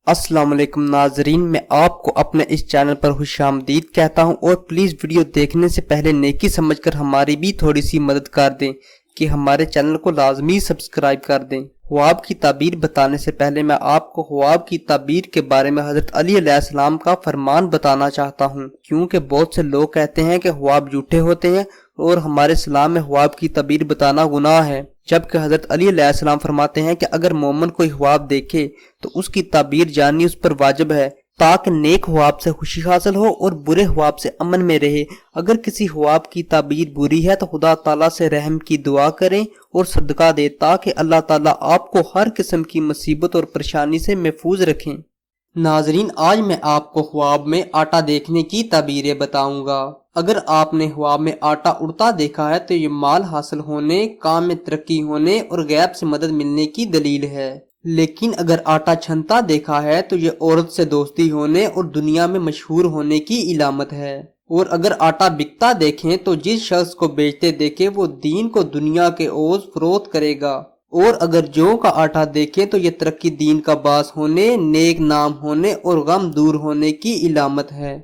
अस्सलाम वालेकुम नाजरीन, मैं आपको अपने इस चैनल पर खुशामदीद कहता हूं और प्लीज़ वीडियो देखने से पहले नेकी समझकर हमारी भी थोड़ी सी मदद कर दें कि हमारे चैनल को लाजमी सब्सक्राइब कर दें। ख्वाब की ताबीर बताने से पहले मैं आपको ख्वाब की ताबीर के बारे में हज़रत अली अलैहिस्सलाम का फरमान बताना चाहता हूं, क्योंकि बहुत से लोग कहते हैं कि ख्वाब झूठे होते हैं और हमारे इस्लाम में ख्वाब की ताबीर बताना गुनाह है, जबकि हज़रत अली अलैहिस्सलाम फरमाते हैं कि अगर मोमिन कोई ख्वाब देखे तो उसकी ताबीर जाननी उस पर वाजिब है, ताकि नेक ख्वाब से खुशी हासिल हो और बुरे ख्वाब से अमन में रहे। अगर किसी ख्वाब की ताबीर बुरी है तो खुदा ताला से रहम की दुआ करें और सदका दे, ताकि अल्लाह ताला आपको हर किस्म की मुसीबत और परेशानी से महफूज रखें। नाजरीन, आज मैं आपको ख्वाब में आटा देखने की ताबीरें बताऊंगा। अगर आपने ख्वाब में आटा उड़ता देखा है तो ये माल हासिल होने, काम में तरक्की होने और गैब से मदद मिलने की दलील है। लेकिन अगर आटा छनता देखा है तो ये औरत से दोस्ती होने और दुनिया में मशहूर होने की इलामत है। और अगर आटा बिकता देखें तो जिस शख्स को बेचते देखे वो दीन को दुनिया के ओर फरोख्त करेगा। और अगर जौ का आटा देखें तो ये तरक्की दीन का बास होने, नेक नाम होने और गम दूर होने की इलामत है।